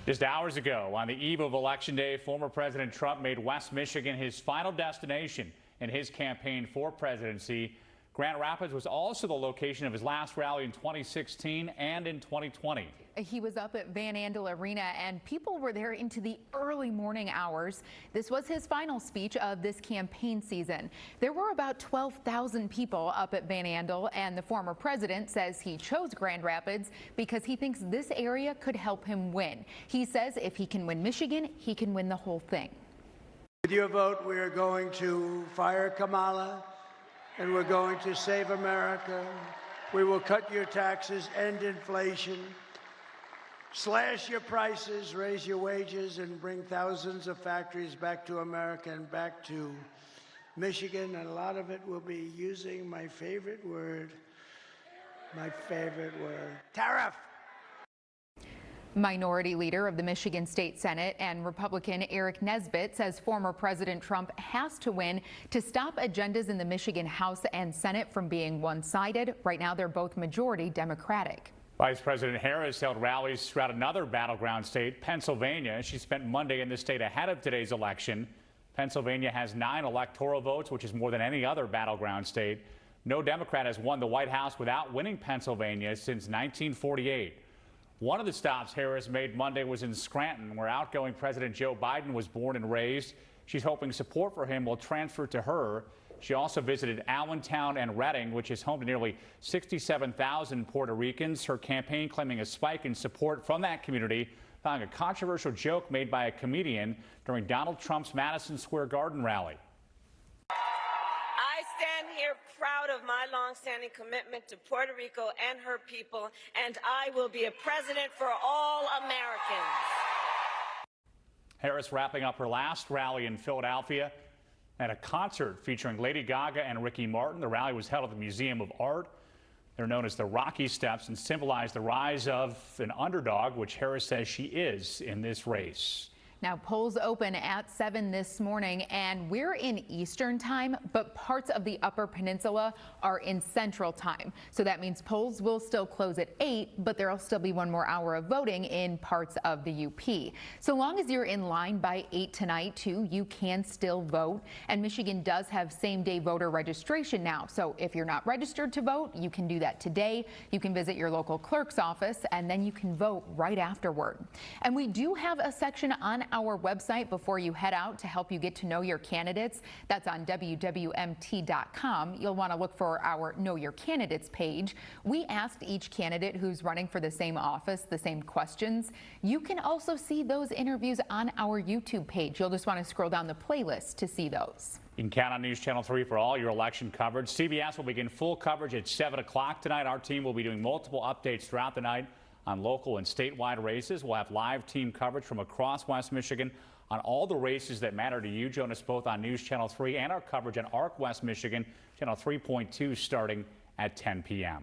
Just hours ago, on the eve of Election Day, former President Trump made West Michigan his final destination in his campaign for presidency. Grand Rapids was also the location of his last rally in 2016 and in 2020. He was up at Van Andel Arena and people were there into the early morning hours. This was his final speech of this campaign season. There were about 12,000 people up at Van Andel, and the former president says he chose Grand Rapids because he thinks this area could help him win. He says if he can win Michigan, he can win the whole thing. With your vote, we are going to fire Kamala, and we're going to save America. We will cut your taxes, end inflation, slash your prices, raise your wages, and bring thousands of factories back to America and back to Michigan. And a lot of it will be using my favorite word, tariff. Minority Leader of the Michigan State Senate and Republican Eric Nesbitt says former President Trump has to win to stop agendas in the Michigan House and Senate from being one-sided. Right now, they're both majority Democratic. Vice President Harris held rallies throughout another battleground state, Pennsylvania. She spent Monday in the state ahead of today's election. Pennsylvania has 9 electoral votes, which is more than any other battleground state. No Democrat has won the White House without winning Pennsylvania since 1948. One of the stops Harris made Monday was in Scranton, where outgoing President Joe Biden was born and raised. She's hoping support for him will transfer to her. She also visited Allentown and Reading, which is home to nearly 67,000 Puerto Ricans. Her campaign claiming a spike in support from that community following a controversial joke made by a comedian during Donald Trump's Madison Square Garden rally. I stand here proud of my long-standing commitment to Puerto Rico and her people, and I will be a president for all Americans. Harris wrapping up her last rally in Philadelphia at a concert featuring Lady Gaga and Ricky Martin. The rally was held at the Museum of Art. They're known as the Rocky Steps and symbolize the rise of an underdog, which Harris says she is in this race. Now, polls open at 7 this morning, and we're in Eastern time, but parts of the Upper Peninsula are in Central time. So that means polls will still close at 8, but there'll still be 1 more hour of voting in parts of the UP. So long as you're in line by 8 tonight, too, you can still vote. And Michigan does have same-day voter registration now. So if you're not registered to vote, you can do that today. You can visit your local clerk's office, and then you can vote right afterward. And we do have a section on our website before you head out to help you get to know your candidates. That's on WWMT.com. You'll want to look for our Know Your Candidates page. We asked each candidate who's running for the same office the same questions. You can also see those interviews on our YouTube page. You'll just want to scroll down the playlist to see those. You can count on News Channel 3 for all your election coverage. CBS will begin full coverage at 7 o'clock tonight. Our team will be doing multiple updates throughout the night on local and statewide races. We'll have live team coverage from across West Michigan on all the races that matter to you. Join us both on News Channel 3 and our coverage on ARC West Michigan, Channel 3.2, starting at 10 p.m.